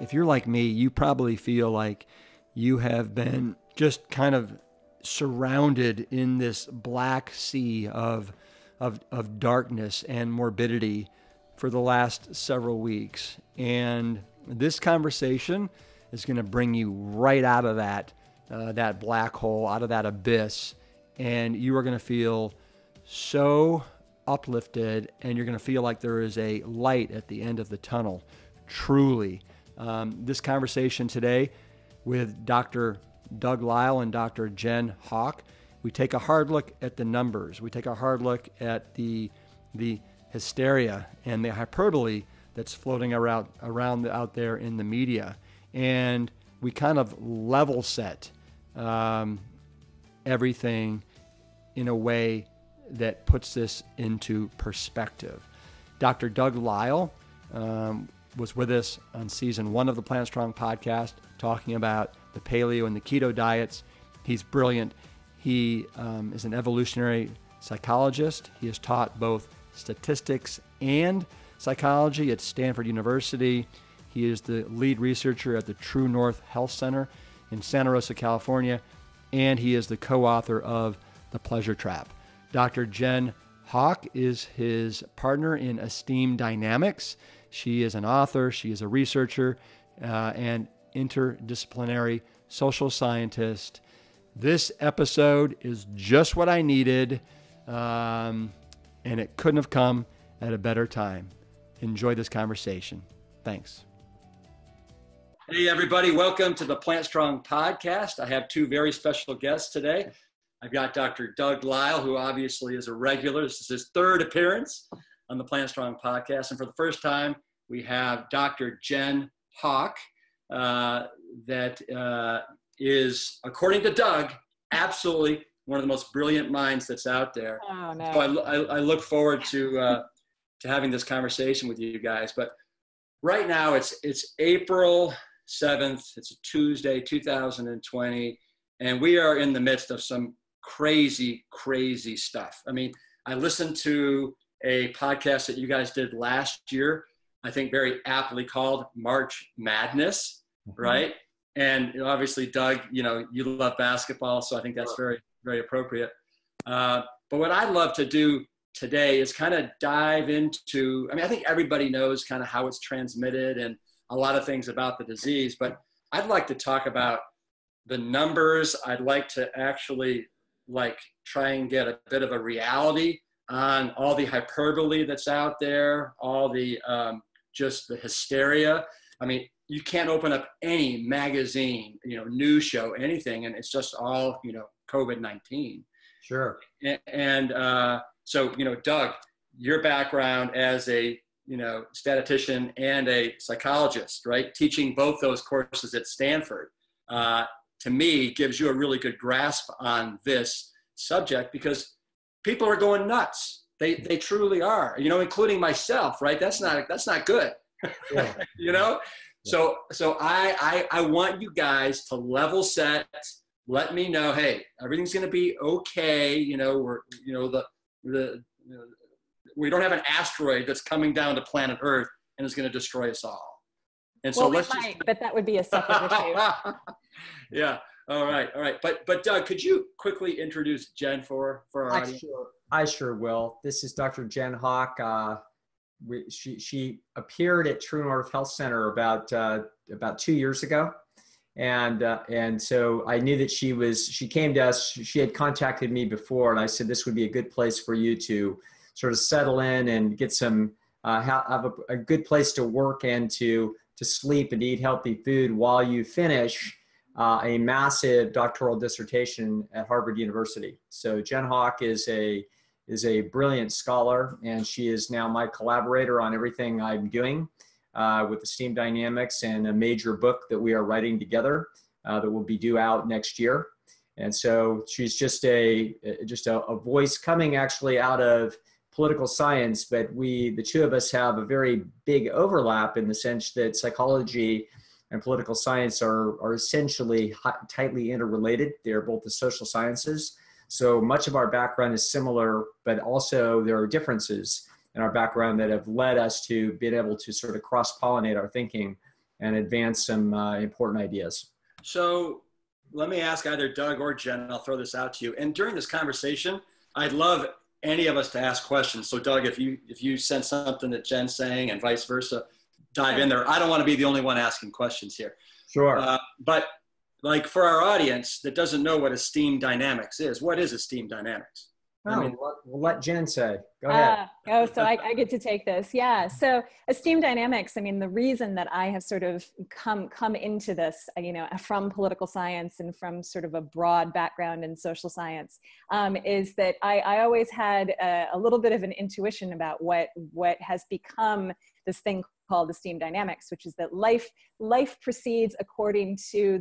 If you're like me, you probably feel like you have been just kind of surrounded in this black sea of darkness and morbidity for the last several weeks. And this conversation is going to bring you right out of that black hole, out of that abyss. And you are going to feel so uplifted, and you're going to feel like there is a light at the end of the tunnel, truly. This conversation today with Dr. Doug Lisle and Dr. Jen Howk, we take a hard look at the numbers. We take a hard look at the hysteria and the hyperbole that's floating around out there in the media. And we kind of level set everything in a way that puts this into perspective. Dr. Doug Lisle was with us on season 1 of the Plant Strong podcast, talking about the paleo and the keto diets. He's brilliant. He is an evolutionary psychologist. He has taught both statistics and psychology at Stanford University. He is the lead researcher at the True North Health Center in Santa Rosa, California, and he is the co-author of The Pleasure Trap. Dr. Jen Howk is his partner in Esteem Dynamics. She is an author, she is a researcher, and interdisciplinary social scientist. This episode is just what I needed, and it couldn't have come at a better time. Enjoy this conversation. Thanks. Hey, everybody. Welcome to the Plant Strong podcast. I have 2 very special guests today. I've got Dr. Doug Lisle, who obviously is a regular. This is his 3rd appearance on the Plant Strong podcast. And for the first time, we have Dr. Jen Howk, that is, according to Doug, absolutely one of the most brilliant minds that's out there. Oh, no. So I look forward to having this conversation with you guys. But right now, it's April 7th. It's a Tuesday, 2020, and we are in the midst of some crazy, crazy stuff. I mean, I listened to a podcast that you guys did last year, I think very aptly called March Madness, right? And obviously, Doug, you love basketball, so I think that's very, very appropriate. But what I'd love to do today is kind of dive into, I think everybody knows kind of how it's transmitted and a lot of things about the disease, but I'd like to talk about the numbers. I'd like to actually try and get a bit of a reality on all the hyperbole that's out there, all the just the hysteria. I mean, you can't open up any magazine, news show, anything, and it's just all, COVID-19. Sure. And so, Doug, your background as a, statistician and a psychologist, right? Teaching both those courses at Stanford, to me, gives you a really good grasp on this subject, because people are going nuts. They truly are, including myself, right? That's not good. Yeah. Yeah. So I want you guys to level set, let me know, hey, everything's going to be okay. We don't have an asteroid that's coming down to planet Earth and is going to destroy us all. And so but that would be a separate issue. Yeah. All right. But Doug, could you quickly introduce Jen for our audience? I sure will. This is Dr. Jen Howk. She appeared at True North Health Center about 2 years ago. And so I knew that she came to us, she had contacted me before, and I said, this would be a good place for you to sort of settle in and get some, have a good place to work and to sleep and eat healthy food while you finish a massive doctoral dissertation at Harvard University. So Jen Howk is a brilliant scholar, and she is now my collaborator on everything I'm doing with Esteem Dynamics and a major book that we are writing together that will be due out next year. And so she's just a voice coming actually out of political science, but the 2 of us have a very big overlap in the sense that psychology and political science are essentially tightly interrelated. They're both the social sciences. So much of our background is similar, but also there are differences in our background that have led us to being able to sort of cross-pollinate our thinking and advance some important ideas. So let me ask either Doug or Jen, I'll throw this out to you. And during this conversation, I'd love any of us to ask questions. So Doug, if you sense something that Jen's saying and vice versa, dive in there. I don't want to be the only one asking questions here. Sure. But like for our audience that doesn't know what esteem dynamics is, what is esteem dynamics? We'll let Jen say. Go ahead. So I get to take this. Yeah. So esteem dynamics, I mean, the reason that I have sort of come into this, from political science and from sort of a broad background in social science, is that I always had a little bit of an intuition about what has become this thing called esteem dynamics, which is that life proceeds according to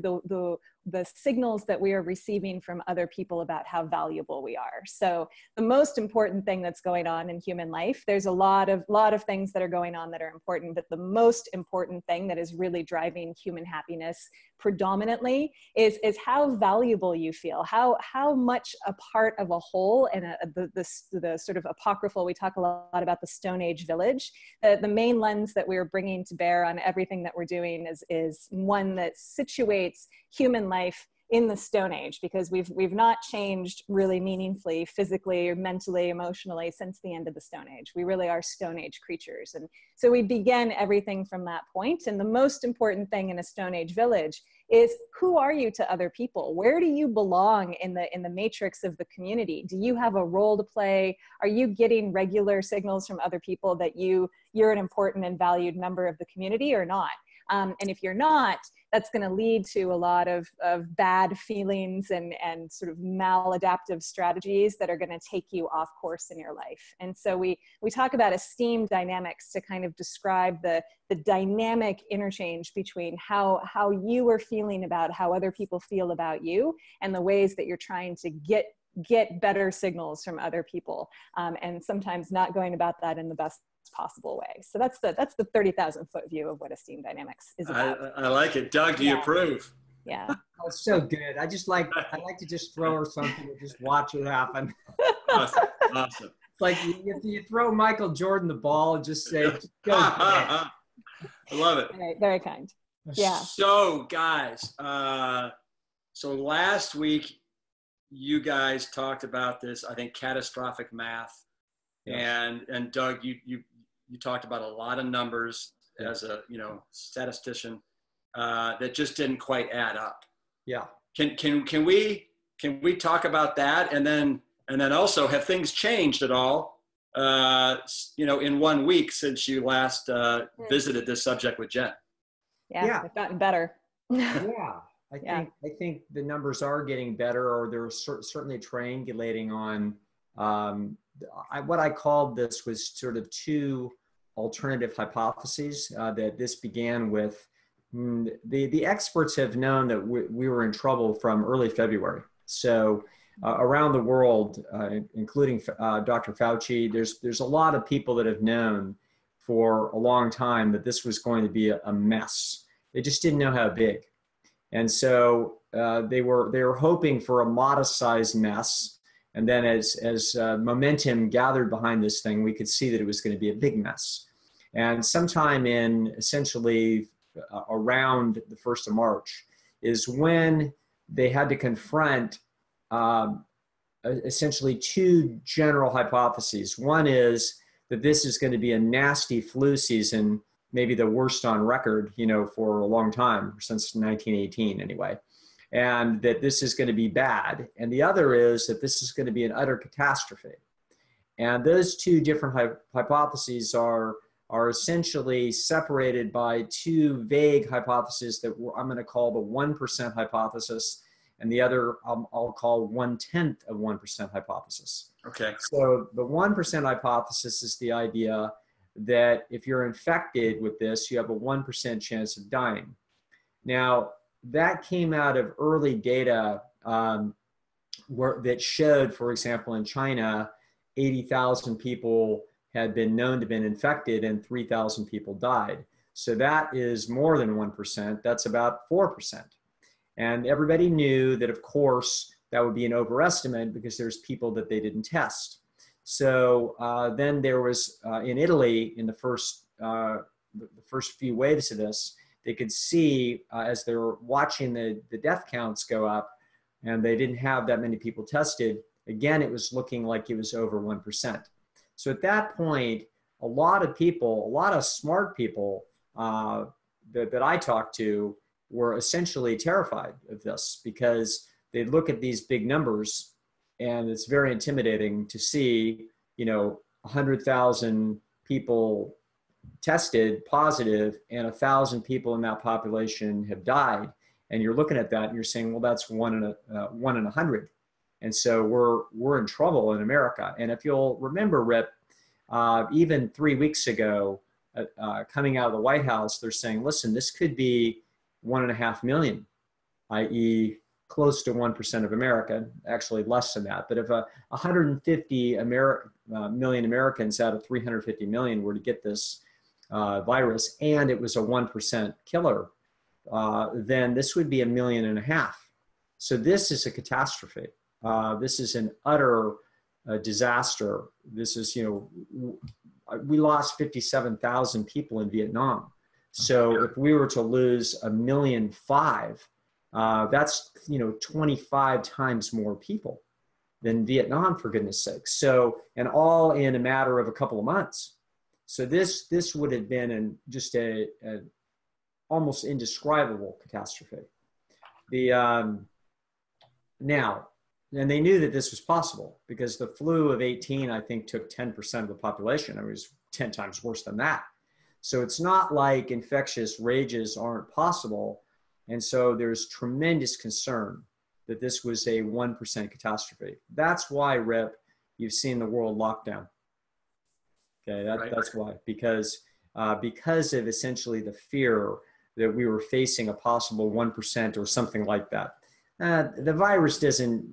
the signals that we are receiving from other people about how valuable we are. So the most important thing that's going on in human life, there's a lot of things that are going on that are important, but the most important thing that is really driving human happiness predominantly is how valuable you feel, how much a part of a whole. And the sort of apocryphal, we talk a lot about the Stone Age village. The main lens that we're bringing to bear on everything that we're doing is one that situates human life in the Stone Age, because we've not changed really meaningfully, physically or mentally, emotionally, since the end of the Stone Age. We really are Stone Age creatures. And so we begin everything from that point. And the most important thing in a Stone Age village is, who are you to other people? Where do you belong in the matrix of the community? Do you have a role to play? Are you getting regular signals from other people that you're an important and valued member of the community or not? And if you're not, that's going to lead to a lot of bad feelings and sort of maladaptive strategies that are going to take you off course in your life. And so we talk about esteem dynamics to kind of describe the dynamic interchange between how you are feeling about how other people feel about you, and the ways that you're trying to get better signals from other people, and sometimes not going about that in the best possible way. So that's the 30,000 foot view of what esteem dynamics is about. I like it. Doug, do you approve? Yeah. Oh, it's so good. I like to just throw her something and just watch it happen. Awesome. It's like you throw Michael Jordan the ball and just say, go. I love it. Very, very kind. Yeah. So guys, so last week you guys talked about this, I think, catastrophic math. Yes. And Doug, you talked about a lot of numbers as a statistician that just didn't quite add up. Yeah. Can we talk about that, and then also, have things changed at all? In 1 week since you last visited this subject with Jen. Yeah. They've gotten better. Yeah. I think the numbers are getting better, or they're certainly triangulating on. What I called this was sort of two alternative hypotheses that this began with. The experts have known that we were in trouble from early February. So around the world, including Dr. Fauci, there's a lot of people that have known for a long time that this was going to be a mess. They just didn't know how big. And so they were hoping for a modest-sized mess. And then as momentum gathered behind this thing, we could see that it was going to be a big mess. And sometime in essentially around the 1st of March is when they had to confront essentially two general hypotheses. One is that this is going to be a nasty flu season, maybe the worst on record, for a long time, since 1918 anyway. And that this is going to be bad. And the other is that this is going to be an utter catastrophe. And those two different hypotheses are essentially separated by two vague hypotheses that I'm going to call the 1% hypothesis, and the other I'll call 1/10 of 1% hypothesis. Okay. So the 1% hypothesis is the idea that if you're infected with this, you have a 1% chance of dying. Now, that came out of early data that showed, for example, in China, 80,000 people had been known to have been infected and 3,000 people died. So that is more than 1%. That's about 4%. And everybody knew that, of course, that would be an overestimate because there's people that they didn't test. So then there was, in Italy, in the first few waves of this, they could see as they were watching the death counts go up, and they didn't have that many people tested. Again, it was looking like it was over 1%. So at that point, a lot of people, a lot of smart people that I talked to were essentially terrified of this, because they look at these big numbers and it's very intimidating to see, 100,000 people tested positive and 1,000 people in that population have died. And you're looking at that and you're saying, well, that's one in 100. And so we're in trouble in America. And if you'll remember, Rip, even 3 weeks ago, coming out of the White House, they're saying, listen, this could be 1.5 million, i.e. close to 1% of America, actually less than that. But if 150 million Americans out of 350 million were to get this virus, and it was a 1% killer, then this would be 1.5 million. So this is a catastrophe. This is an utter disaster. This is, we lost 57,000 people in Vietnam. So if we were to lose 1.5 million, that's 25 times more people than Vietnam, for goodness sake. So, and all in a matter of a couple of months. So this would have been just a almost indescribable catastrophe. Now, and they knew that this was possible because the flu of 18, I think, took 10% of the population. I mean, it was 10 times worse than that. So it's not like infectious rages aren't possible. And so there's tremendous concern that this was a 1% catastrophe. That's why, Rip, you've seen the world lockdown. Okay, that's why, because of essentially the fear that we were facing a possible 1% or something like that. The virus doesn't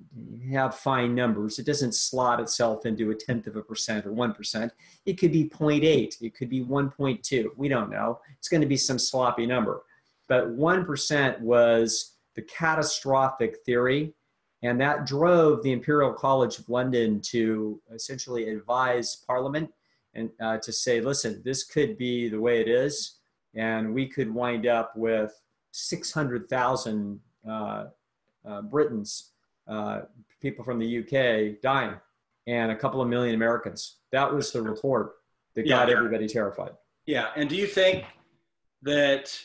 have fine numbers. It doesn't slot itself into 1/10% or 1%. It could be 0.8. It could be 1.2. We don't know. It's going to be some sloppy number. But 1% was the catastrophic theory, and that drove the Imperial College of London to essentially advise Parliament and to say, listen, this could be the way it is, and we could wind up with 600,000 Britons, people from the UK dying, and a couple of million Americans. That was the report that got everybody terrified. Yeah, and do you think that,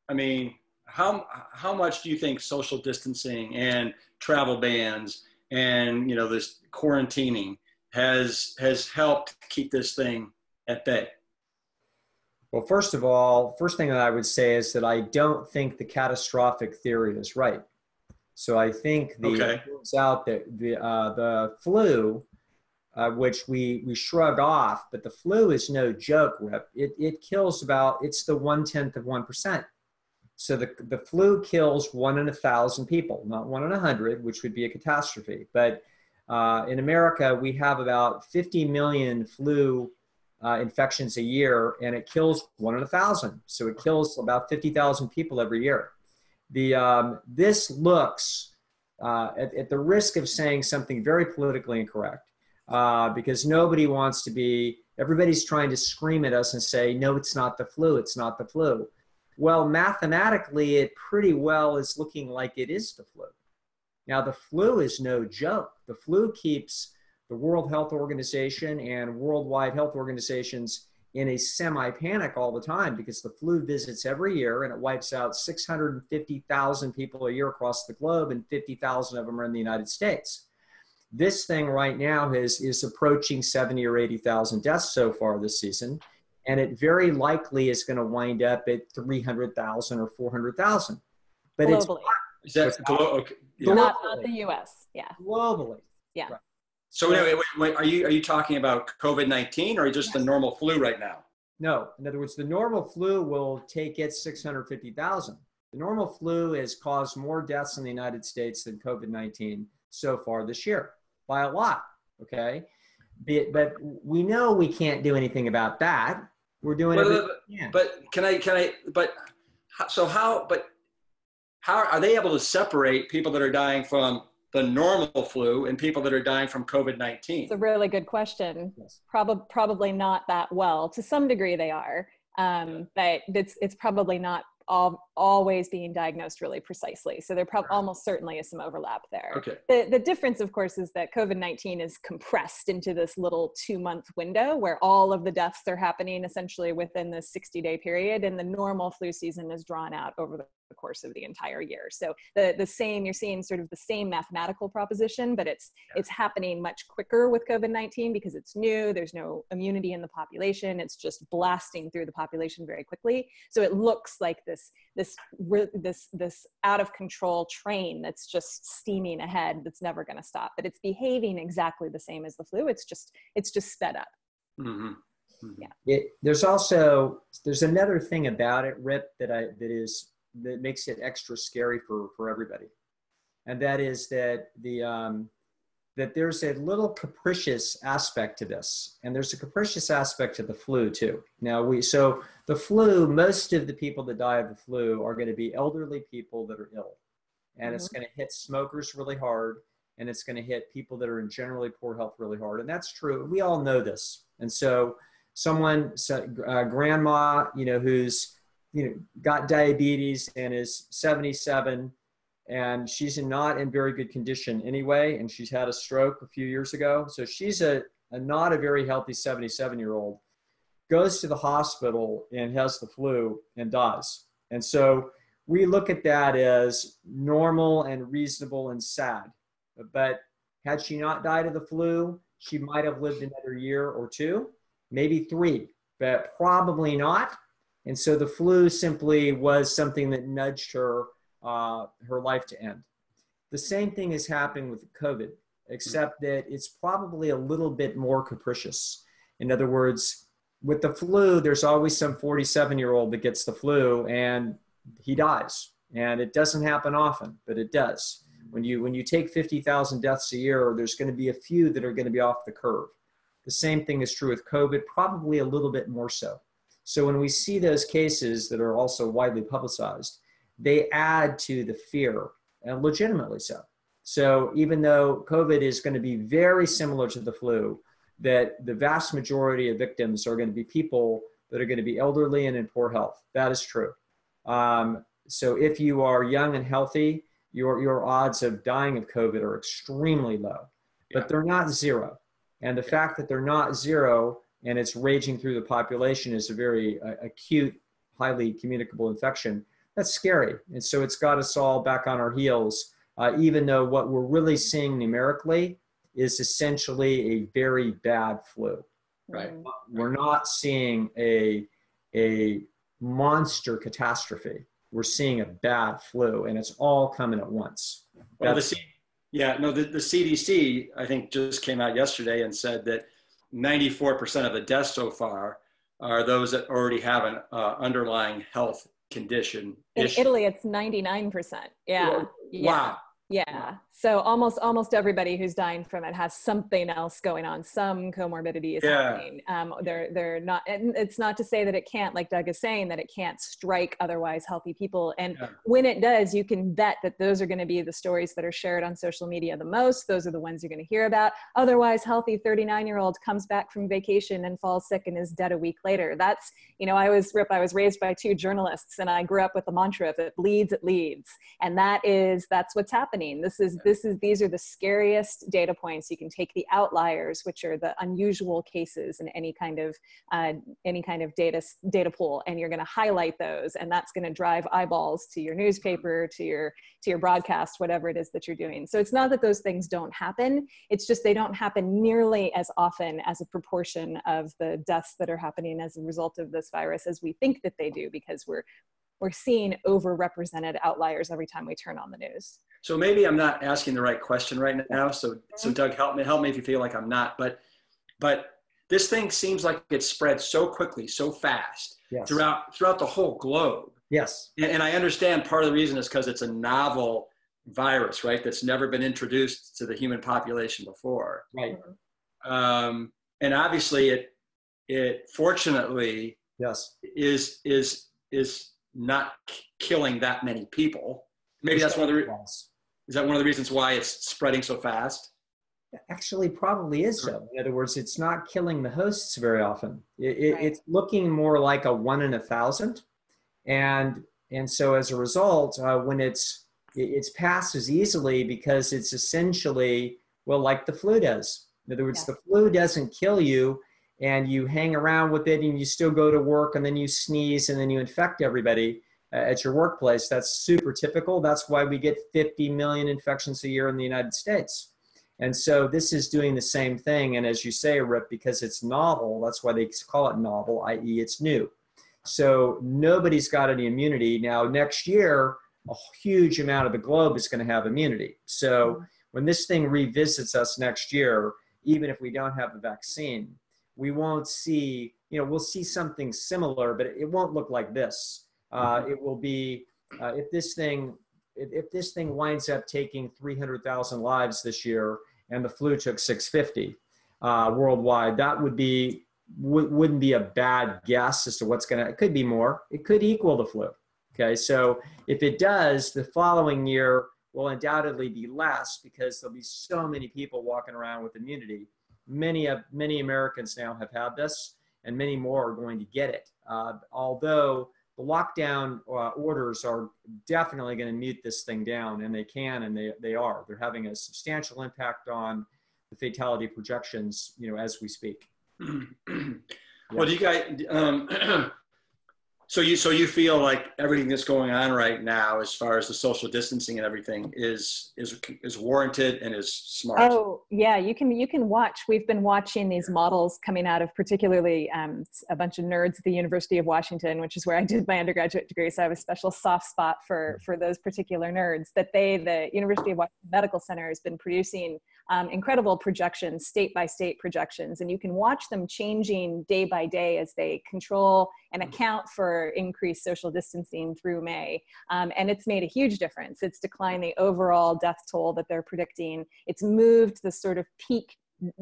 I mean, how much do you think social distancing and travel bans and, this quarantining has helped keep this thing at bay? Well, first of all, first thing that I would say is that I don't think the catastrophic theory is right. So I think it turns out that the flu, which we shrug off, but the flu is no joke, Rip. It kills it's the 1/10%. So the flu kills 1 in 1,000 people, not 1 in 100, which would be a catastrophe. But in America, we have about 50 million flu infections a year, and it kills 1 in 1,000. So it kills about 50,000 people every year. This looks, at the risk of saying something very politically incorrect, because nobody wants to be, everybody's trying to scream at us and say, no, it's not the flu, it's not the flu. Well, mathematically, it pretty well is looking like it is the flu. Now, the flu is no joke. The flu keeps the World Health Organization and worldwide health organizations in a semi-panic all the time, because the flu visits every year and it wipes out 650,000 people a year across the globe, and 50,000 of them are in the United States. This thing right now is approaching 70 or 80,000 deaths so far this season, and it very likely is going to wind up at 300,000 or 400,000. But globally. Is that globally. Not the U.S. Yeah. Globally. Yeah. Right. So wait, are you talking about COVID-19 or just the normal flu right now? No. In other words, the normal flu will take its 650,000. The normal flu has caused more deaths in the United States than COVID-19 so far this year, by a lot. Okay. But we know we can't do anything about that. We're doing it. But how are they able to separate people that are dying from the normal flu and people that are dying from COVID-19? It's a really good question. Yes. Probably not that well. To some degree they are, but it's probably not always being diagnosed really precisely. So there almost certainly is some overlap there. Okay. The difference, of course, is that COVID-19 is compressed into this little 2-month window where all of the deaths are happening essentially within the 60-day period, and the normal flu season is drawn out over the course of the entire year. So the same, you're seeing sort of the same mathematical proposition, but it's happening much quicker with COVID-19 because it's new. There's no immunity in the population. It's just blasting through the population very quickly. So it looks like this out of control train that's just steaming ahead that's never going to stop. But it's behaving exactly the same as the flu. It's just sped up. Mm-hmm. Mm-hmm. Yeah. There's another thing about it, Rip, that makes it extra scary for everybody. And that is that that there's a little capricious aspect to this. And there's a capricious aspect to the flu too. Now so the flu, most of the people that die of the flu are going to be elderly people that are ill. And it's going to hit smokers really hard. And it's going to hit people that are in generally poor health really hard. And that's true. We all know this. And so grandma, who's, got diabetes and is 77, and she's not in very good condition anyway, and she's had a stroke a few years ago. So she's not a very healthy 77-year-old, goes to the hospital and has the flu and dies. And so we look at that as normal and reasonable and sad. But had she not died of the flu, she might have lived another year or 2, maybe 3, but probably not. And so the flu simply was something that nudged her life to end. The same thing is happening with COVID, except that it's probably a little bit more capricious. In other words, with the flu, there's always some 47-year-old that gets the flu and he dies. And it doesn't happen often, but it does. When you take 50,000 deaths a year, there's going to be a few that are going to be off the curve. The same thing is true with COVID, probably a little bit more so. So when we see those cases that are also widely publicized, they add to the fear, and legitimately so. So even though COVID is going to be very similar to the flu, that the vast majority of victims are going to be people that are going to be elderly and in poor health. That is true. So if you are young and healthy, your odds of dying of COVID are extremely low, but they're not zero. And the fact that they're not zero and it's raging through the population is a very acute, highly communicable infection. That's scary. And so it's got us all back on our heels, even though what we're really seeing numerically is essentially a very bad flu. Right. We're not seeing a monster catastrophe. We're seeing a bad flu, and it's all coming at once. Well, the CDC, I think, just came out yesterday and said that 94% of the deaths so far are those that already have an underlying health condition. In Italy, it's 99%. Yeah. Wow. Yeah. So almost everybody who's dying from it has something else going on. Some comorbidity is happening. They're not, and it's not to say that it can't, like Doug is saying, that it can't strike otherwise healthy people. And when it does, you can bet that those are going to be the stories that are shared on social media the most. Those are the ones you're going to hear about. Otherwise healthy 39-year-old comes back from vacation and falls sick and is dead a week later. That's, I was raised by 2 journalists, and I grew up with the mantra, if it bleeds, it leads. And that's what's happening. These are the scariest data points. You can take the outliers, which are the unusual cases in any kind of data pool, and you're going to highlight those, and that's going to drive eyeballs to your newspaper, to your broadcast, whatever it is that you're doing. So it's not that those things don't happen. It's just they don't happen nearly as often as a proportion of the deaths that are happening as a result of this virus as we think that they do, because we're seeing overrepresented outliers every time we turn on the news. So maybe I'm not asking the right question right now. So Doug, help me if you feel like I'm not. But this thing seems like it's spread so quickly, so fast throughout the whole globe. Yes. And I understand part of the reason is because it's a novel virus, right? That's never been introduced to the human population before. Right. And obviously it fortunately is not killing that many people. Maybe that's one of the is that one of the reasons why it's spreading so fast? Actually, probably is so. In other words, it's not killing the hosts very often. It's looking more like a 1 in 1,000. And And so as a result, when it's passes easily because it's essentially, well, like the flu does. In other words, the flu doesn't kill you and you hang around with it and you still go to work and then you sneeze and then you infect everybody at your workplace. That's super typical. That's why we get 50 million infections a year in the United States. And so this is doing the same thing. And as you say, Rip, because it's novel, that's why they call it novel, i.e. it's new. So nobody's got any immunity. Now, next year, a huge amount of the globe is going to have immunity. So when this thing revisits us next year, even if we don't have a vaccine, we won't see, we'll see something similar, but it won't look like this. It will be, if this thing winds up taking 300,000 lives this year and the flu took 650 worldwide, that wouldn't be a bad guess as to what's it could be more. It could equal the flu. Okay, so if it does, the following year will undoubtedly be less because there'll be so many people walking around with immunity. Many Americans now have had this, and many more are going to get it. Although the lockdown orders are definitely going to mute this thing down, and they can, and they are. They're having a substantial impact on the fatality projections, as we speak. Well, do you guys? So you feel like everything that's going on right now, as far as the social distancing and everything, is warranted and is smart? Oh yeah, you can watch. We've been watching these models coming out of particularly a bunch of nerds at the University of Washington, which is where I did my undergraduate degree. So I have a special soft spot for those particular nerds. That the University of Washington Medical Center has been producing incredible projections, state by state projections, and you can watch them changing day by day as they control and account for increased social distancing through May. And it's made a huge difference. It's declined the overall death toll that they're predicting. It's moved the sort of peak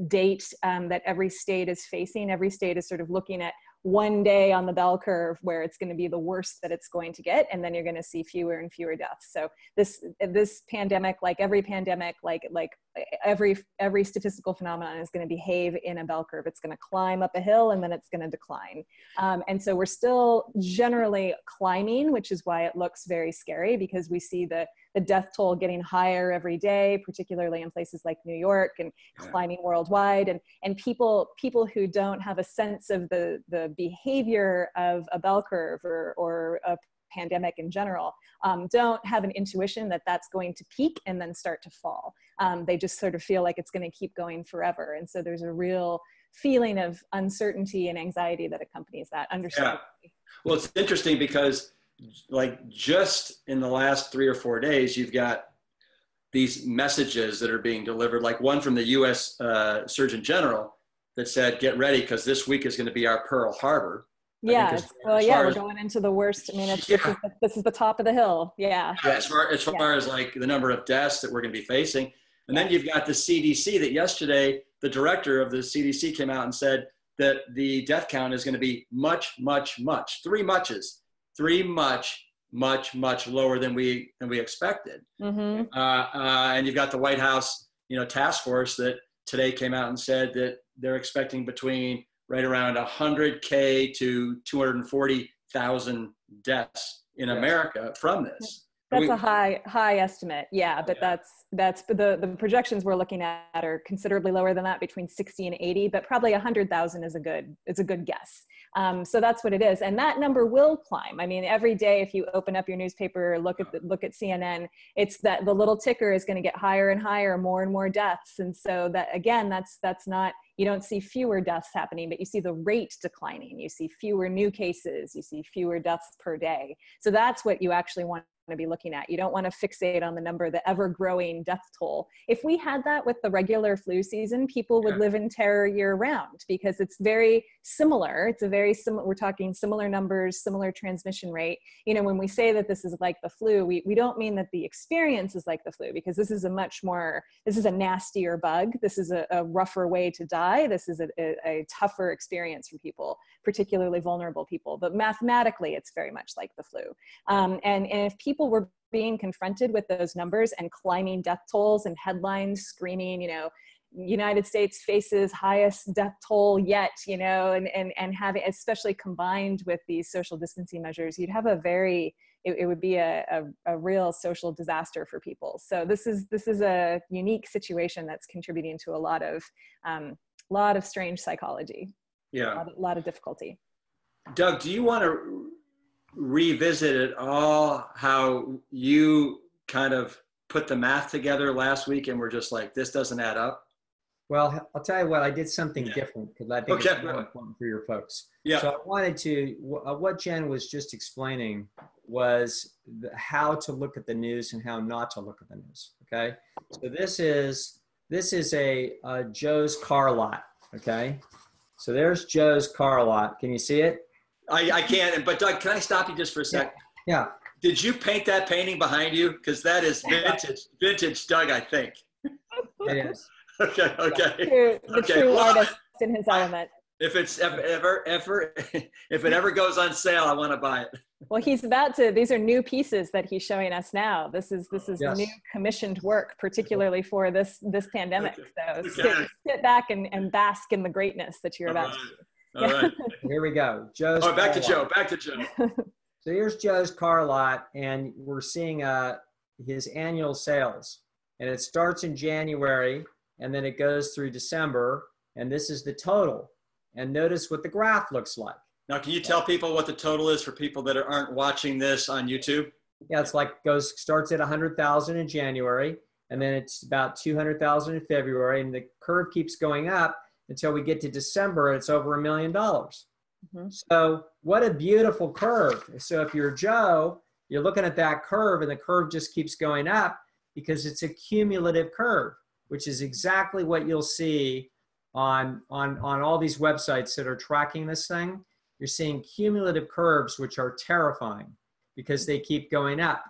date that every state is facing. Every state is sort of looking at one day on the bell curve where it's going to be the worst that it's going to get, and then you're going to see fewer and fewer deaths. So this pandemic, like every pandemic, like every statistical phenomenon, is going to behave in a bell curve. It's going to climb up a hill and then it's going to decline. And so we're still generally climbing, which is why it looks very scary, because we see the death toll getting higher every day, particularly in places like New York, and climbing worldwide. And people who don't have a sense of the behavior of a bell curve or a pandemic in general don't have an intuition that that's going to peak and then start to fall. They just sort of feel like it's going to keep going forever. And so there's a real feeling of uncertainty and anxiety that accompanies that, understandably. Yeah. Well, it's interesting because like just in the last 3 or 4 days, you've got these messages that are being delivered, like one from the U.S. Surgeon General that said, get ready because this week is going to be our Pearl Harbor. Yeah, we're going into the worst. I mean, this is the top of the hill. Yeah. As far as like the number of deaths that we're going to be facing. And then you've got the CDC that yesterday, the director of the CDC came out and said that the death count is going to be much lower than we expected. Mm-hmm. And you've got the White House, task force that today came out and said that they're expecting between right around 100K to 240,000 deaths in America from this. That's a high estimate. Yeah, but that's the projections we're looking at are considerably lower than that, between 60 and 80, but probably 100,000 is a good guess. So that's what it is, and that number will climb. I mean, every day if you open up your newspaper, look at CNN, it's that the little ticker is going to get higher and higher, more and more deaths, and so that again, that's not. You don't see fewer deaths happening, but you see the rate declining. You see fewer new cases. You see fewer deaths per day. So that's what you actually want to be looking at. You don't want to fixate on the number, the ever-growing death toll. If we had that with the regular flu season, people would live in terror year-round, because it's very similar. It's a very similar. We're talking similar numbers, similar transmission rate. When we say that this is like the flu, we don't mean that the experience is like the flu, because this is a nastier bug. This is a rougher way to die. This is a tougher experience for people, particularly vulnerable people. But mathematically, it's very much like the flu. And if people were being confronted with those numbers and climbing death tolls and headlines screaming, United States faces highest death toll yet, you know, and having, especially combined with these social distancing measures, you'd have a very, it would be a real social disaster for people. So this is a unique situation that's contributing to a lot of strange psychology. Yeah. A lot of difficulty. Doug, do you want to revisit at all how you kind of put the math together last week and we're just like, this doesn't add up? Well, I'll tell you what, I did something different because I think it's more important for your folks. Yeah. So I wanted to, what Jen was just explaining was how to look at the news and how not to look at the news. Okay. So this is a Joe's car lot. Okay. So there's Joe's car lot. Can you see it? I can't, but Doug, can I stop you just for a sec? Yeah. Did you paint that painting behind you? Because that is vintage Doug, I think. It is. Okay. The true artist in his element. If it's if it ever goes on sale, I want to buy it. Well, he's about to. These are new pieces that he's showing us now. This is Yes. new commissioned work, particularly for this pandemic. Okay. So sit back and bask in the greatness that you're about to see. All right. Here we go. Joe's. Oh, back to car Joe. lot. Back to Joe. So here's Joe's car lot, and we're seeing his annual sales, and it starts in January, and then it goes through December, and this is the total. And notice what the graph looks like. Now, can you tell people what the total is for people that aren't watching this on YouTube? Yeah, it's like starts at 100,000 in January, and then it's about 200,000 in February, and the curve keeps going up until we get to December, it's over $1 million. Mm-hmm. So what a beautiful curve. So if you're Joe, you're looking at that curve, and the curve just keeps going up because it's a cumulative curve, which is exactly what you'll see on all these websites that are tracking this thing. You're seeing cumulative curves, which are terrifying because they keep going up.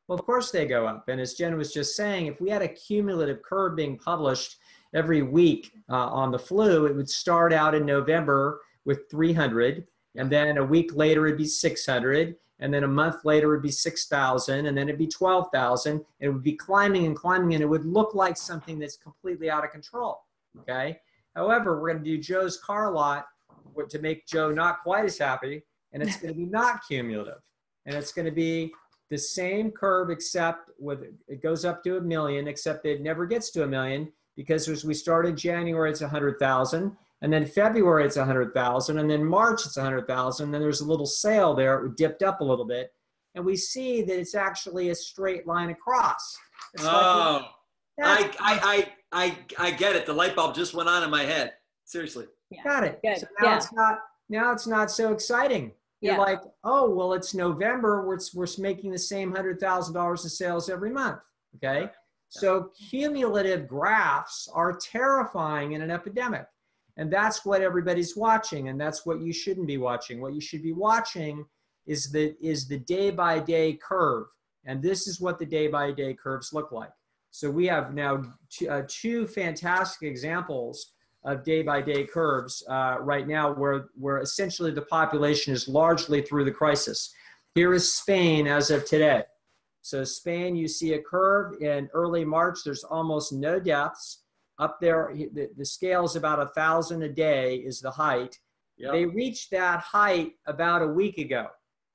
Well, of course they go up. And as Jen was just saying, if we had a cumulative curve being published every week on the flu, it would start out in November with 300, and then a week later it'd be 600, and then a month later it'd be 6,000, and then it'd be 12,000, and it would be climbing and climbing, and it would look like something that's completely out of control, okay? However, we're going to do Joe's car lot to make Joe not quite as happy, and it's going to be not cumulative, and it's going to be the same curve except it goes up to 1 million, except it never gets to 1 million, because as we start in January, it's 100,000. And then February, it's 100,000. And then March, it's 100,000. Then there's a little sale there. It dipped up a little bit. And we see that it's actually a straight line across. It's I get it. The light bulb just went on in my head. Seriously. Yeah. Got it. Good. So now it's not so exciting. You're like, oh, well, it's November. We're making the same $100,000 of sales every month. Okay. So cumulative graphs are terrifying in an epidemic. And that's what everybody's watching, and that's what you shouldn't be watching. What you should be watching is the day-by-day curve, and this is what the day-by-day curves look like. So we have now two fantastic examples of day-by-day curves right now where essentially the population is largely through the crisis. Here is Spain as of today. So Spain, you see a curve in early March. There's almost no deaths. Up there, the scale is about 1,000 a day is the height. Yep. They reached that height about a week ago,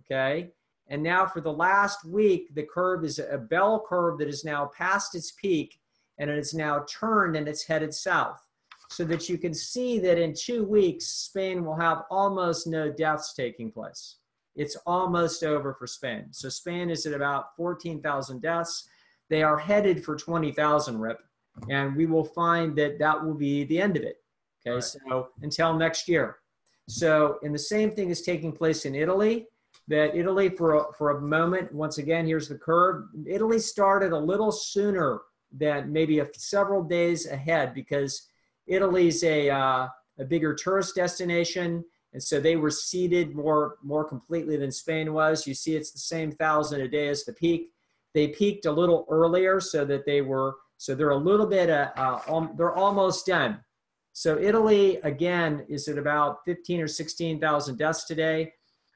okay? And now for the last week, the curve is a bell curve that is now past its peak, and it is now turned and it's headed south. So that you can see that in 2 weeks, Spain will have almost no deaths taking place. It's almost over for Spain. So Spain is at about 14,000 deaths. They are headed for 20,000, Rip. And we will find that will be the end of it. Okay, right. So until next year. So, and the same thing is taking place in Italy. That Italy, for a moment, once again, here's the curve. Italy started a little sooner than maybe several days ahead because Italy's a bigger tourist destination, and so they were seeded more completely than Spain was. You see, it's the same 1,000 a day as the peak. They peaked a little earlier, so that they're a little bit, they're almost done. So Italy, again, is at about 15 or 16,000 deaths today.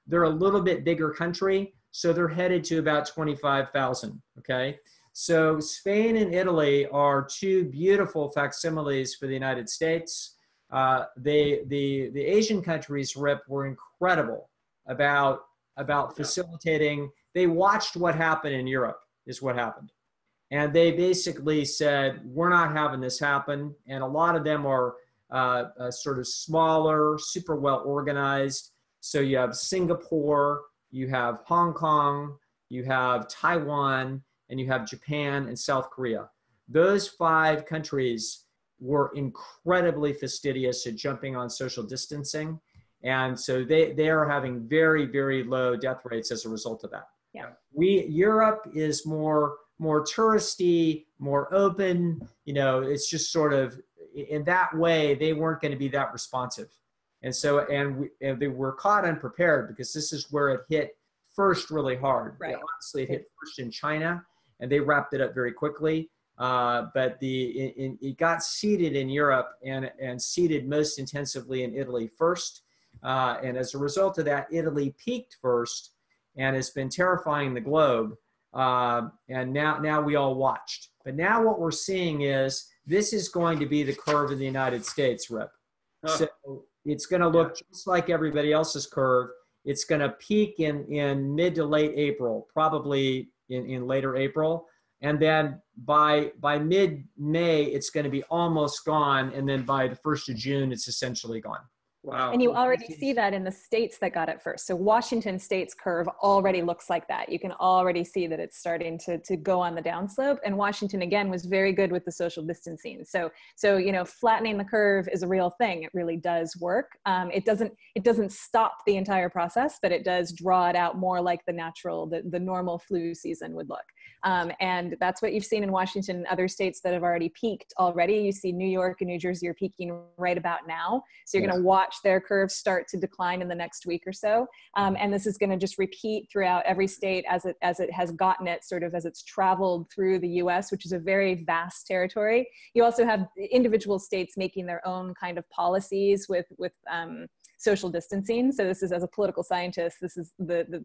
They're a little bit bigger country, so they're headed to about 25,000, okay? So Spain and Italy are two beautiful facsimiles for the United States. The Asian countries, Rip, were incredible about facilitating. They watched what happened in Europe, is what happened. And they basically said, we're not having this happen. And a lot of them are sort of smaller, super well organized. So you have Singapore, you have Hong Kong, you have Taiwan, and you have Japan and South Korea. Those 5 countries were incredibly fastidious at jumping on social distancing. And so they are having very, very low death rates as a result of that. Yeah. Europe is more touristy, more open, you know, it's just sort of, in that way, they weren't going to be that responsive. And so, and they were caught unprepared, because this is where it hit first really hard. Right. Honestly, it hit first in China, and they wrapped it up very quickly. But it got seeded in Europe and seeded most intensively in Italy first. And as a result of that, Italy peaked first and has been terrifying the globe. And now we all watched. But now what we're seeing is this is going to be the curve in the United States, Rip. Oh. So it's going to look just like everybody else's curve. It's going to peak in mid to late April, probably in later April. And then by mid-May, it's going to be almost gone. And then by the 1st of June, it's essentially gone. Wow. And you already see that in the states that got it first. So Washington state's curve already looks like that. You can already see that it's starting to go on the downslope. And Washington, again, was very good with the social distancing. So you know, flattening the curve is a real thing. It really does work. It doesn't stop the entire process, but it does draw it out more like the natural, the normal flu season would look. And that's what you've seen in Washington and other states that have already peaked already. You see New York and New Jersey are peaking right about now. So you're going to watch their curves start to decline in the next week or so. And this is going to just repeat throughout every state as it has gotten it, sort of as it's traveled through the US, which is a very vast territory. You also have individual states making their own kind of policies with social distancing. So this is, as a political scientist, this is the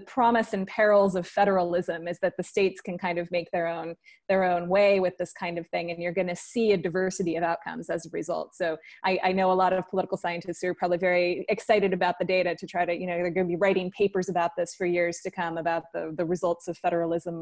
promise and perils of federalism, is that the states can kind of make their own way with this kind of thing. And you're going to see a diversity of outcomes as a result. So I know a lot of political scientists who are probably very excited about the data to try to, you know, they're going to be writing papers about this for years to come, about the results of federalism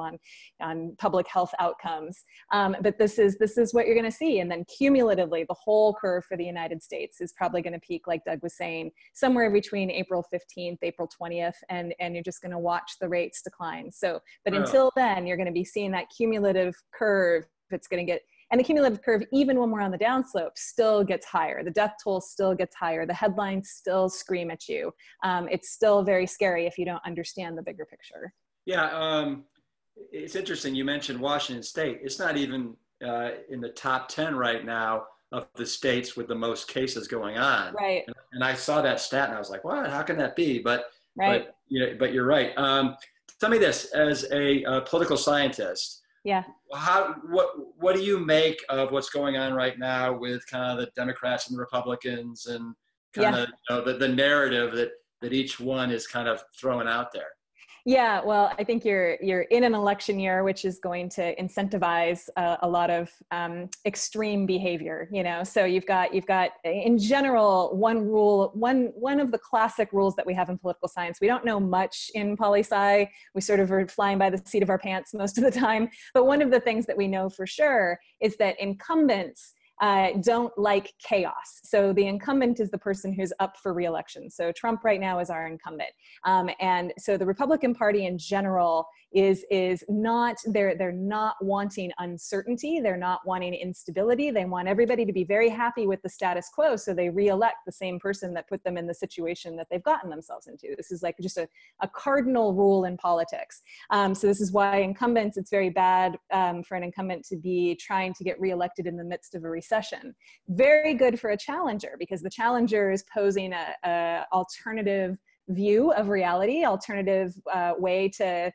on public health outcomes. But this is what you're going to see. And then cumulatively, the whole curve for the United States is probably going to peak, like Doug was saying, somewhere between April 15th, April 20th, and you're just going to watch the rates decline. So, but until then, you're going to be seeing that cumulative curve. It's going to get, and the cumulative curve, even when we're on the downslope, still gets higher. The death toll still gets higher. The headlines still scream at you. It's still very scary if you don't understand the bigger picture. Yeah, it's interesting. You mentioned Washington State. It's not even in the top 10 right now of the states with the most cases going on. Right. And I saw that stat and I was like, what? How can that be? But you're right. Tell me this, as a political scientist. Yeah. What do you make of what's going on right now with kind of the Democrats and the Republicans and kind of, you know, the narrative that each one is kind of throwing out there? Yeah, well, I think you're in an election year, which is going to incentivize a lot of extreme behavior. You know, so you've got in general one rule, one of the classic rules that we have in political science. We don't know much in poli-sci. We sort of are flying by the seat of our pants most of the time. But one of the things that we know for sure is that incumbents don't like chaos. So the incumbent is the person who's up for re-election. So Trump right now is our incumbent. And so the Republican Party in general is not, they're not wanting uncertainty. They're not wanting instability. They want everybody to be very happy with the status quo. So they re-elect the same person that put them in the situation that they've gotten themselves into. This is like just a cardinal rule in politics. So this is why incumbents, it's very bad for an incumbent to be trying to get re-elected in the midst of a recession. Very good for a challenger, because the challenger is posing a alternative view of reality, alternative way to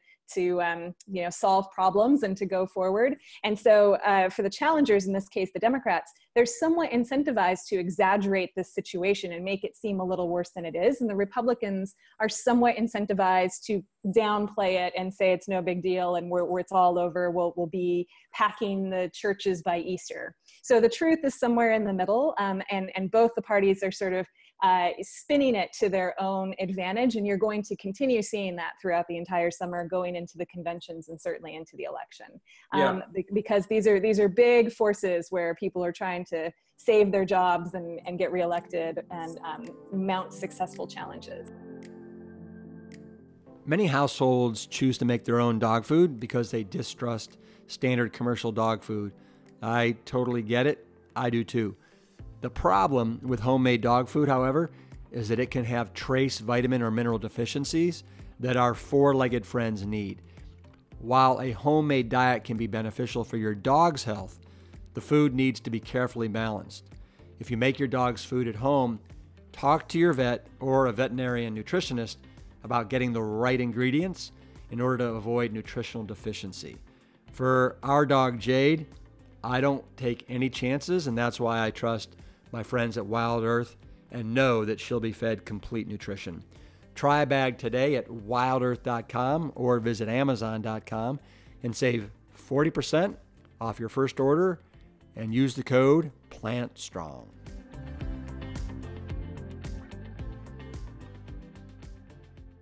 solve problems and to go forward. And so for the challengers, in this case, the Democrats, they're somewhat incentivized to exaggerate this situation and make it seem a little worse than it is. And the Republicans are somewhat incentivized to downplay it and say it's no big deal and where it's all over, we'll be packing the churches by Easter. So the truth is somewhere in the middle, and both the parties are sort of spinning it to their own advantage, and you're going to continue seeing that throughout the entire summer, going into the conventions and certainly into the election, because these are big forces where people are trying to save their jobs and get reelected and mount successful challenges. Many households choose to make their own dog food because they distrust standard commercial dog food. I totally get it. I do too. The problem with homemade dog food, however, is that it can have trace vitamin or mineral deficiencies that our four-legged friends need. While a homemade diet can be beneficial for your dog's health, the food needs to be carefully balanced. If you make your dog's food at home, talk to your vet or a veterinarian nutritionist about getting the right ingredients in order to avoid nutritional deficiency. For our dog Jade, I don't take any chances, and that's why I trust my friends at Wild Earth and know that she'll be fed complete nutrition. Try a bag today at wildearth.com or visit amazon.com and save 40% off your first order and use the code PLANTSTRONG.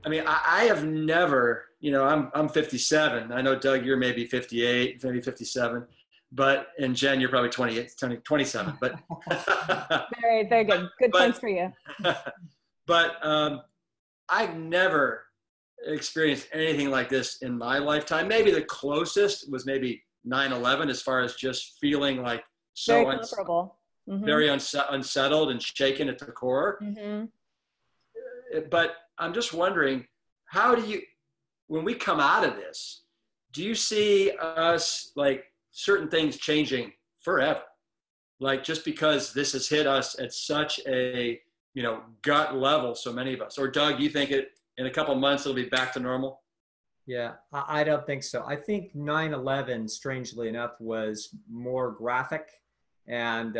I mean, I have never, I'm 57. I know, Doug, you're maybe 58, maybe 57. But, and Jen, you're probably 28, 27, but. Very, very good. Good points for you. But I've never experienced anything like this in my lifetime. Maybe the closest was maybe 9/11 as far as just feeling like so very comparable. Very unsettled and shaken at the core. But I'm just wondering, when we come out of this, do you see us like certain things changing forever? Like just because this has hit us at such a, gut level, so many of us, or Doug, you think in a couple of months, it'll be back to normal? Yeah, I don't think so. I think 9/11, strangely enough, was more graphic and,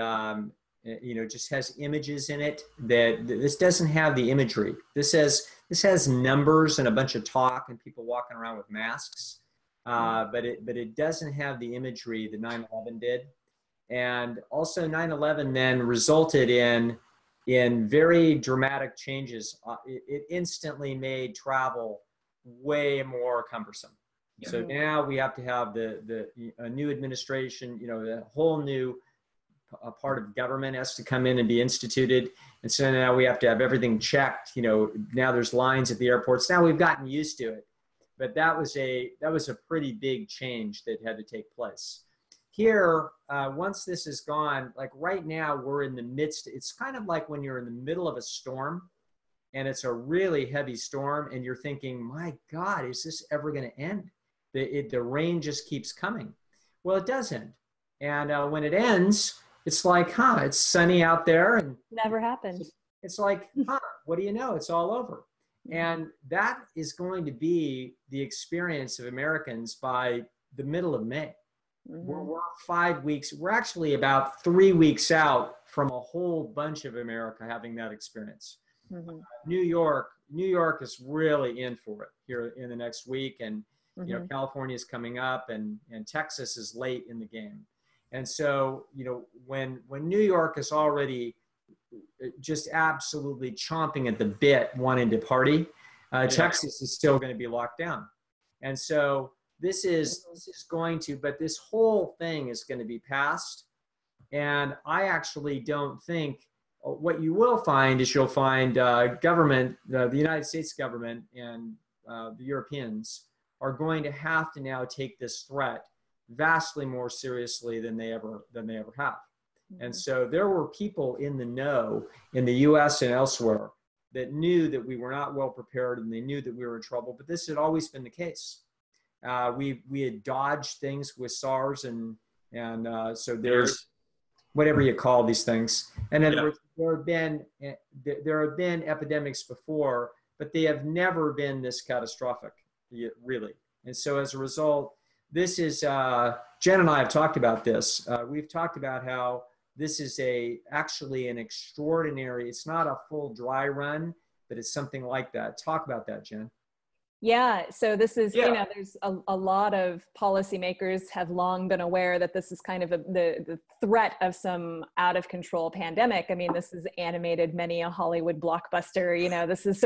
just has images in it that this doesn't have the imagery. This has numbers and a bunch of talk and people walking around with masks. But it doesn't have the imagery that 9/11 did. And also 9/11 then resulted in very dramatic changes. It instantly made travel way more cumbersome. Yeah. So now we have to have a new administration, the whole new part of government has to come in and be instituted. And so now we have to have everything checked. Now there's lines at the airports. Now we've gotten used to it. But that was a pretty big change that had to take place. Here, once this is gone, like right now we're in the midst, it's kind of like when you're in the middle of a storm and it's a really heavy storm and you're thinking, my God, is this ever going to end? The rain just keeps coming. Well, it doesn't. And when it ends, it's like, it's sunny out there. And never happened. It's like, what do you know? It's all over. And that is going to be the experience of Americans by the middle of May. We're 5 weeks, we're actually about 3 weeks out from a whole bunch of America having that experience. New York is really in for it here in the next week. And, California is coming up and Texas is late in the game. And so, when New York is already just absolutely chomping at the bit, wanting to party, Texas is still going to be locked down. And so this is going to, but this whole thing is going to be passed. And I actually don't think, what you will find is you'll find government, the United States government and the Europeans are going to have to now take this threat vastly more seriously than they ever have. And so there were people in the know in the US and elsewhere that knew that we were not well prepared and they knew that we were in trouble, but this had always been the case. We had dodged things with SARS and so there's whatever you call these things. And then there have been epidemics before but they have never been this catastrophic, really. And so as a result, this is, Jen and I have talked about this. We've talked about how this is actually an extraordinary, it's not a full dry run, but it's something like that. Talk about that, Jen. Yeah, so this is, Yeah. you know, there's a lot of policymakers have long been aware that this is kind of the threat of some out of control pandemic. I mean, this is animated many a Hollywood blockbuster, you know, this is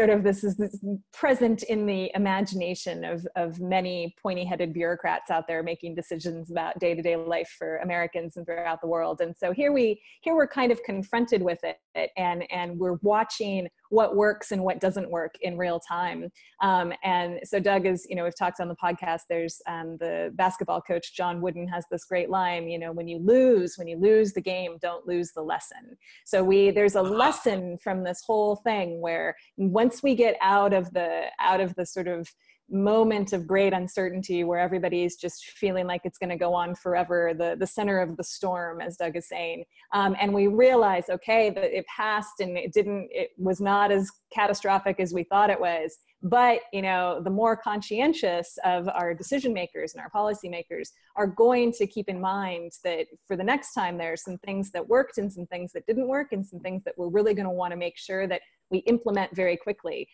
present in the imagination of many pointy headed bureaucrats out there making decisions about day-to-day life for Americans and throughout the world. And so here we're kind of confronted with it, and we're watching what works and what doesn't work in real time. And so Doug is, you know, we've talked on the podcast, there's the basketball coach, John Wooden, has this great line, you know, when you lose the game, don't lose the lesson. So there's a lesson from this whole thing where once we get out of the sort of moment of great uncertainty where everybody's just feeling like it's going to go on forever, the center of the storm, as Doug is saying, and we realize, okay, that it passed and it was not as catastrophic as we thought it was. But, you know, the more conscientious of our decision makers and our policymakers are going to keep in mind that for the next time, there are some things that worked and some things that didn't work and some things that we're really going to want to make sure that we implement very quickly.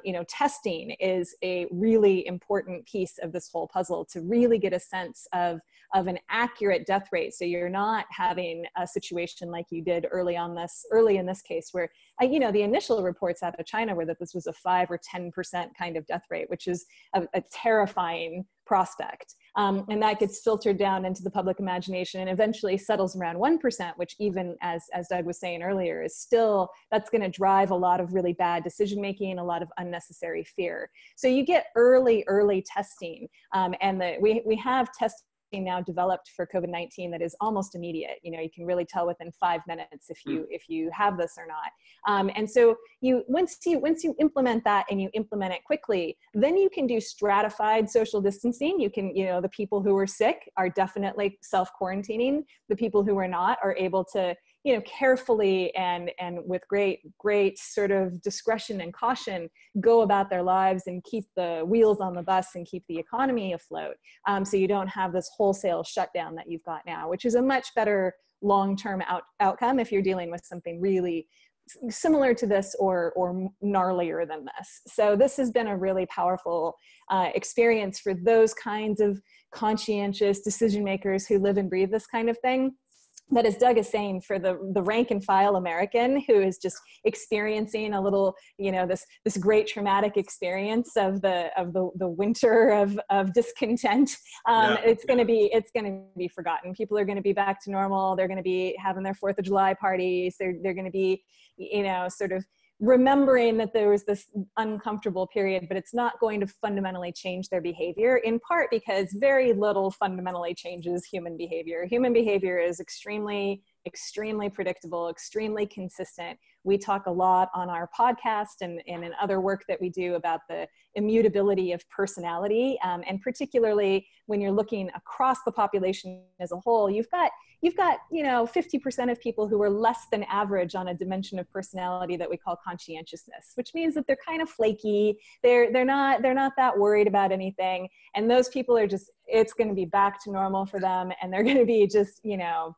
You know, testing is a really important piece of this whole puzzle to really get a sense of an accurate death rate. So you're not having a situation like you did early in this case where, you know, the initial reports out of China were that this was a 5 or 10% kind of death rate, which is a terrifying prospect. And that gets filtered down into the public imagination and eventually settles around 1%, which even as Doug was saying earlier, is still, that's going to drive a lot of really bad decision-making, a lot of unnecessary fear. So you get early testing, and we have testing now developed for COVID-19 that is almost immediate. You know, you can really tell within 5 minutes if you have this or not. And so once you implement that and you implement it quickly, then you can do stratified social distancing. You can, you know, the people who are sick are definitely self-quarantining. The people who are not are able to, you know, carefully and with great sort of discretion and caution go about their lives and keep the wheels on the bus and keep the economy afloat. So you don't have this wholesale shutdown that you've got now, which is a much better long-term outcome if you're dealing with something really similar to this or gnarlier than this. So this has been a really powerful experience for those kinds of conscientious decision makers who live and breathe this kind of thing. But as Doug is saying, for the rank and file American who is just experiencing a little, you know, this great traumatic experience of the winter of discontent, it's going to be forgotten. People are going to be back to normal. They're going to be having their 4th of July parties. They're going to be, you know, sort of remembering that there was this uncomfortable period, but it's not going to fundamentally change their behavior, in part because very little fundamentally changes human behavior. Human behavior is extremely predictable, extremely consistent. We talk a lot on our podcast and in other work that we do about the immutability of personality. And particularly when you're looking across the population as a whole, you've got, you know, 50% of people who are less than average on a dimension of personality that we call conscientiousness, which means that they're kind of flaky. They're not that worried about anything. And those people are just, it's going to be back to normal for them. And they're going to be just, you know,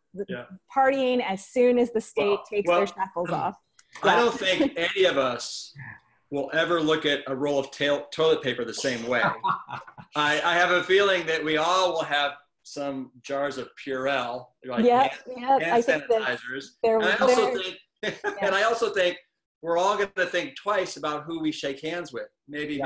partying as soon as the state takes their shackles off. I don't think any of us will ever look at a roll of toilet paper the same way. I have a feeling that we all will have some jars of Purell, like hand sanitizers. And I also think we're all going to think twice about who we shake hands with. Maybe.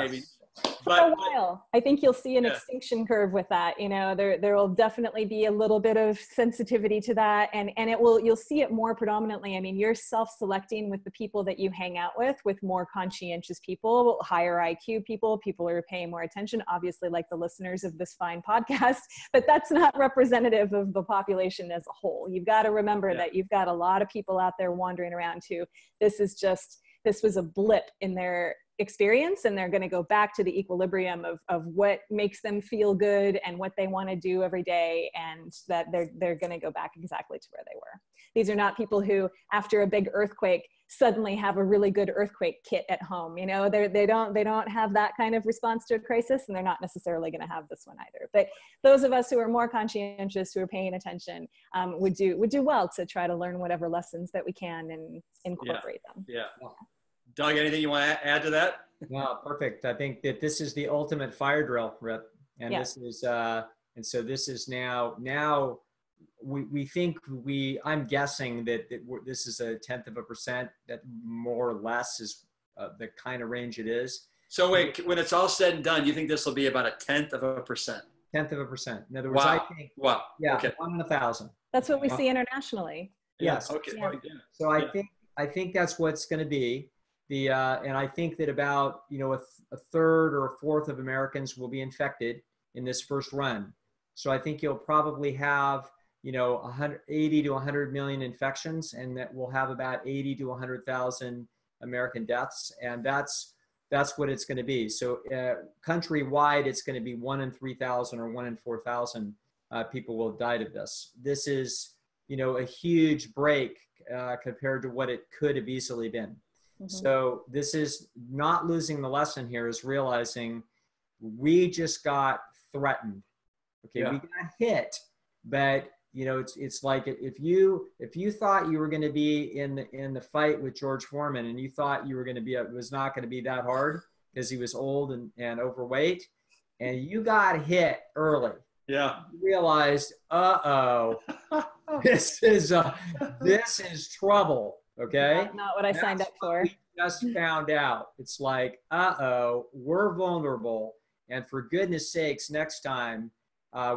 For a while, I think you'll see an extinction curve with that. You know, there will definitely be a little bit of sensitivity to that, and you'll see it more predominantly. I mean, you're self-selecting with the people that you hang out with more conscientious people, higher IQ people who are paying more attention, obviously like the listeners of this fine podcast, but that's not representative of the population as a whole. You've got to remember that you've got a lot of people out there wandering around who this was a blip in their experience, and they're going to go back to the equilibrium of what makes them feel good and what they want to do every day, and that they're going to go back exactly to where they were. These are not people who, after a big earthquake, suddenly have a really good earthquake kit at home. You know, they don't have that kind of response to a crisis, and they're not necessarily going to have this one either. But those of us who are more conscientious, who are paying attention, would do well to try to learn whatever lessons that we can and incorporate them. Yeah. Doug, anything you want to add to that? No, perfect. I think that this is the ultimate fire drill, Rip, and this is and so this is now we think I'm guessing that this is 0.1%, that more or less is the kind of range it is. So wait, when it's all said and done, you think this will be about 0.1%? 0.1%. In other words, wow. I think, wow. yeah, okay. 1 in 1,000. That's what we see internationally. Yes. Okay. Yeah. So I think that's what's going to be and I think that about, you know, a third or a fourth of Americans will be infected in this first run. So I think you'll probably have, you know, 80 to 100 million infections, and that we'll have about 80 to 100,000 American deaths. And that's what it's going to be. So countrywide, it's going to be 1 in 3,000 or 1 in 4,000 people will have died of this. This is, you know, a huge break compared to what it could have easily been. Mm-hmm. So this is not losing the lesson here, is realizing we just got threatened. Okay, we got hit, but you know, it's like if you thought you were going to be in the fight with George Foreman, and you thought you were going to be, it was not going to be that hard because he was old and overweight, and you got hit early. Yeah. You realized, this is trouble. Okay. Not what I signed up for. We just found out. It's like, we're vulnerable, and for goodness sakes, next time.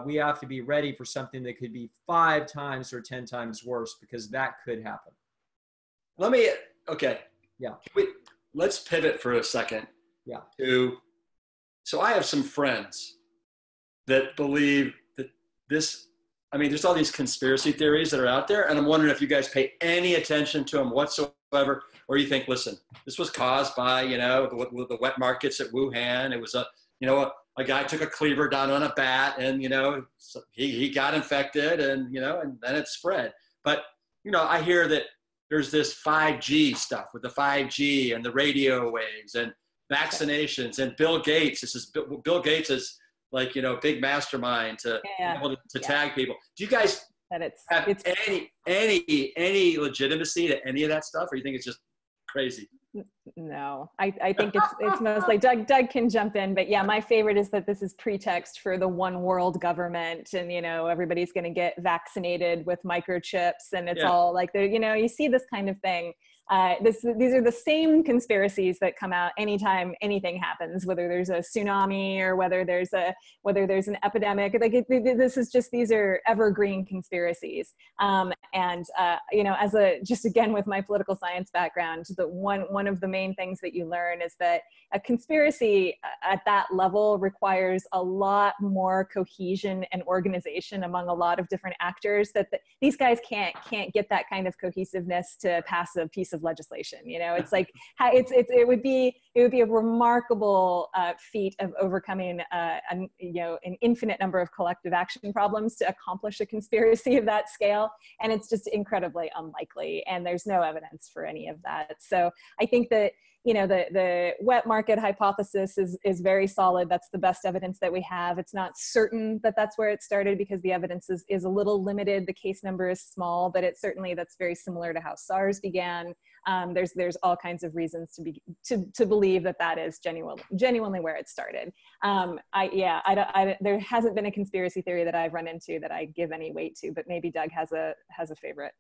We have to be ready for something that could be 5 times or 10 times worse, because that could happen. Yeah. Let's pivot for a second. Yeah. So I have some friends that believe that there's all these conspiracy theories that are out there, and I'm wondering if you guys pay any attention to them whatsoever, or you think, listen, this was caused by, you know, the wet markets at Wuhan. It was a guy took a cleaver down on a bat, and, you know, he got infected, and, you know, and then it spread. But, you know, I hear that there's this 5G stuff with the 5G and the radio waves and vaccinations, and Bill Gates. Bill Gates is like, you know, big mastermind to be able to tag people. Do you guys have any legitimacy to any of that stuff, or you think it's just crazy? No, I think it's mostly Doug can jump in, but yeah, my favorite is that this is pretext for the one world government, and, you know, everybody's going to get vaccinated with microchips, and it's all like, you know, you see this kind of thing. These are the same conspiracies that come out anytime anything happens, whether there's a tsunami or whether there's an epidemic. Like these are evergreen conspiracies. You know, just again with my political science background, one of the main things that you learn is that a conspiracy at that level requires a lot more cohesion and organization among a lot of different actors. These guys can't get that kind of cohesiveness to pass a piece of legislation. You know, it's like it would be a remarkable feat of overcoming an infinite number of collective action problems to accomplish a conspiracy of that scale, and it's just incredibly unlikely, and there's no evidence for any of that. So I think that, you know, the wet market hypothesis is very solid. That's the best evidence that we have. It's not certain that that's where it started, because the evidence is a little limited. The case number is small, but that's very similar to how SARS began. There's all kinds of reasons to believe that is genuinely where it started. There hasn't been a conspiracy theory that I've run into that I give any weight to, but maybe Doug has a favorite.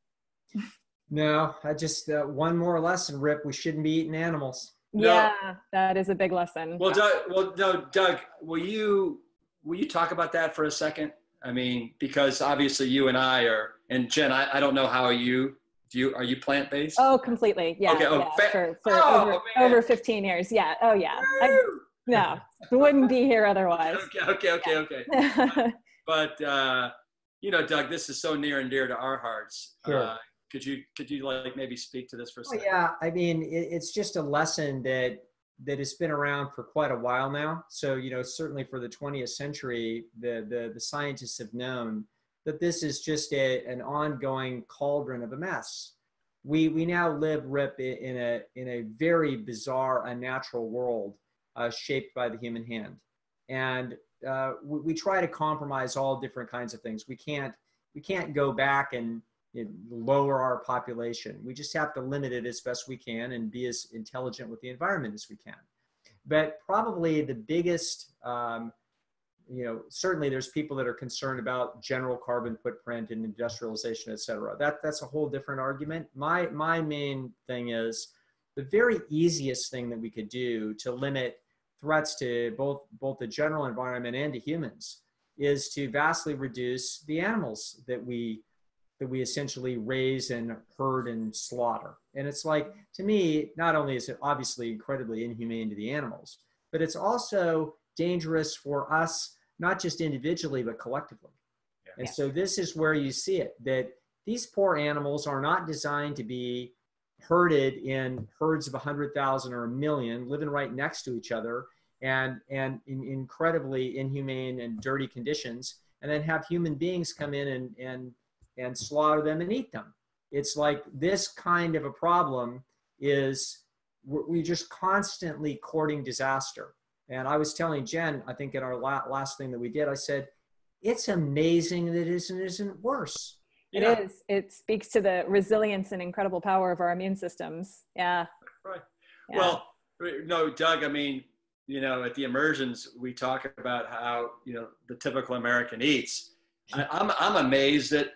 No, I just one more lesson, Rip. We shouldn't be eating animals. Yeah, that is a big lesson. Well, Doug, will you talk about that for a second? I mean, because obviously you and I are, and Jen, I don't know how are you plant-based? Oh, completely. Yeah. Okay. For over 15 years. Yeah. Oh, yeah. No, wouldn't be here otherwise. Okay. But you know, Doug, this is so near and dear to our hearts. Sure. Could you like maybe speak to this for a second? Yeah, I mean, it's just a lesson that that has been around for quite a while now. So, certainly for the 20th century, the scientists have known that this is just an ongoing cauldron of a mess. We now live, Rip, in a very bizarre, unnatural world shaped by the human hand. And we try to compromise all different kinds of things. We can't go back and lower our population. We just have to limit it as best we can and be as intelligent with the environment as we can. But probably the biggest, certainly there's people that are concerned about general carbon footprint and industrialization, et cetera. That's a whole different argument. My main thing is the very easiest thing that we could do to limit threats to both the general environment and to humans is to vastly reduce the animals that we essentially raise and herd and slaughter. And it's like, to me, not only is it obviously incredibly inhumane to the animals, but it's also dangerous for us, not just individually, but collectively. Yeah. And so this is where you see it, that these poor animals are not designed to be herded in herds of 100,000 or 1 million, living right next to each other and in incredibly inhumane and dirty conditions, and then have human beings come in and slaughter them and eat them. It's like this kind of a problem is we're just constantly courting disaster. And I was telling Jen, I think in our last thing that we did, I said, it's amazing that it isn't worse. It is. It speaks to the resilience and incredible power of our immune systems. Yeah. Right. Yeah. Well, no, Doug, I mean, at the immersions, we talk about how, the typical American eats. I'm amazed that,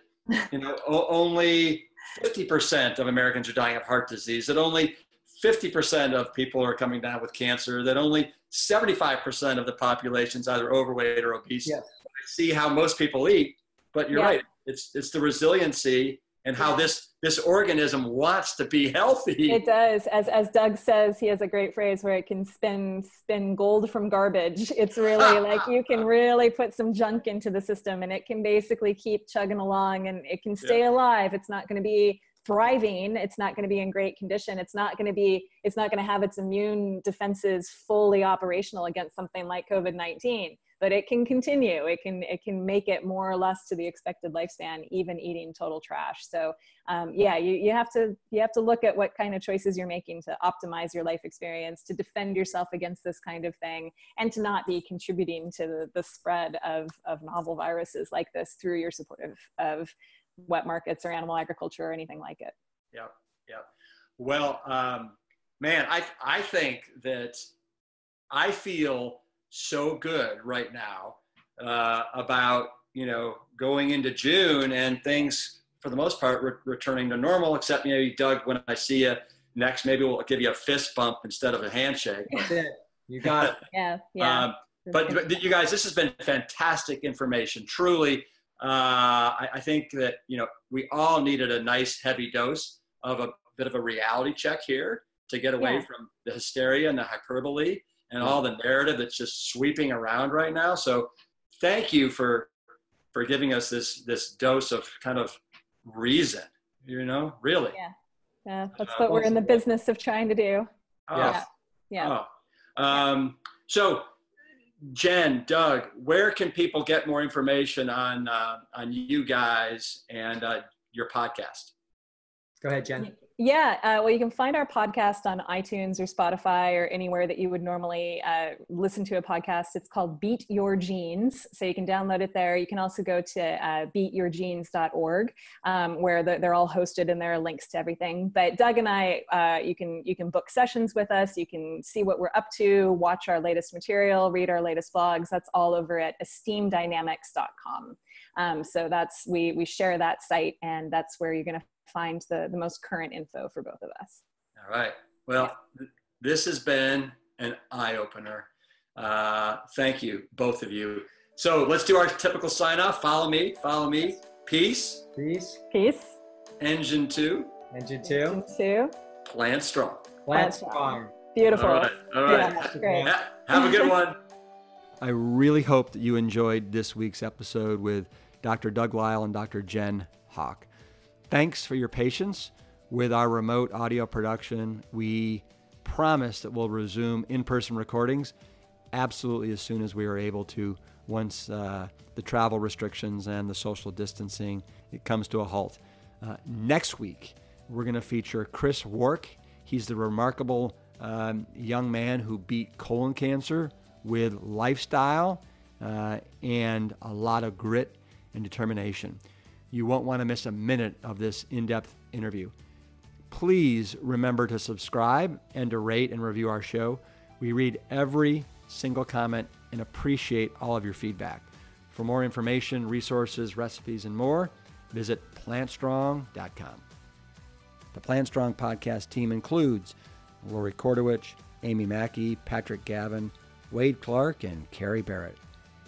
only 50% of Americans are dying of heart disease, that only 50% of people are coming down with cancer, that only 75% of the population is either overweight or obese. Yes. I see how most people eat, but you're right. It's the resiliency and how this organism wants to be healthy. It does. As Doug says, he has a great phrase where it can spin gold from garbage. It's really like you can really put some junk into the system and it can basically keep chugging along and it can stay alive. It's not going to be thriving. It's not going to be in great condition. It's not going to have its immune defenses fully operational against something like COVID-19. But it can continue. It can make it more or less to the expected lifespan, even eating total trash. So you have to look at what kind of choices you're making to optimize your life experience, to defend yourself against this kind of thing, and to not be contributing to the spread of novel viruses like this through your support of wet markets or animal agriculture or anything like it. Yep. Well, man, I think that I feel so good right now about going into June and things for the most part returning to normal, except Doug, when I see you next, maybe we'll give you a fist bump instead of a handshake. That's it. You got it. Yeah. But you guys, this has been fantastic information. Truly, I think that we all needed a nice heavy dose of a bit of a reality check here to get away from the hysteria and the hyperbole and all the narrative that's just sweeping around right now. So thank you for giving us this dose of kind of reason, really. Yeah, that's what we're in the business of trying to do. So Jen, Doug, where can people get more information on you guys and your podcast? Go ahead, Jen. Well, you can find our podcast on iTunes or Spotify or anywhere that you would normally listen to a podcast. It's called Beat Your Genes. So you can download it there. You can also go to beatyourgenes.org where they're all hosted and there are links to everything. But Doug and I, you can book sessions with us. You can see what we're up to, watch our latest material, read our latest blogs. That's all over at esteemdynamics.com. So we share that site, and that's where you're going to find the most current info for both of us. All right. Well, this has been an eye-opener. Thank you, both of you. So let's do our typical sign-off. Follow me. Peace. Engine 2. Plant strong. Beautiful. All right. Yeah, great. Have a good one. I really hope that you enjoyed this week's episode with Dr. Doug Lisle and Dr. Jen Howk. Thanks for your patience with our remote audio production. We promise that we'll resume in-person recordings absolutely as soon as we are able to, once the travel restrictions and the social distancing, it comes to a halt. Next week, we're going to feature Chris Wark. He's the remarkable young man who beat colon cancer with lifestyle and a lot of grit and determination. You won't want to miss a minute of this in-depth interview. Please remember to subscribe and to rate and review our show. We read every single comment and appreciate all of your feedback. For more information, resources, recipes, and more, visit plantstrong.com. The Plant Strong podcast team includes Lori Kordowich, Amy Mackey, Patrick Gavin, Wade Clark, and Carrie Barrett.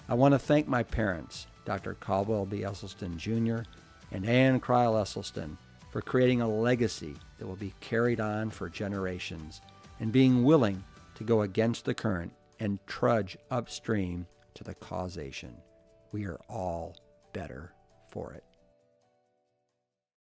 I want to thank my parents, Dr. Caldwell B. Esselstyn Jr. and Ann Kryl Esselstyn, for creating a legacy that will be carried on for generations and being willing to go against the current and trudge upstream to the causation. We are all better for it.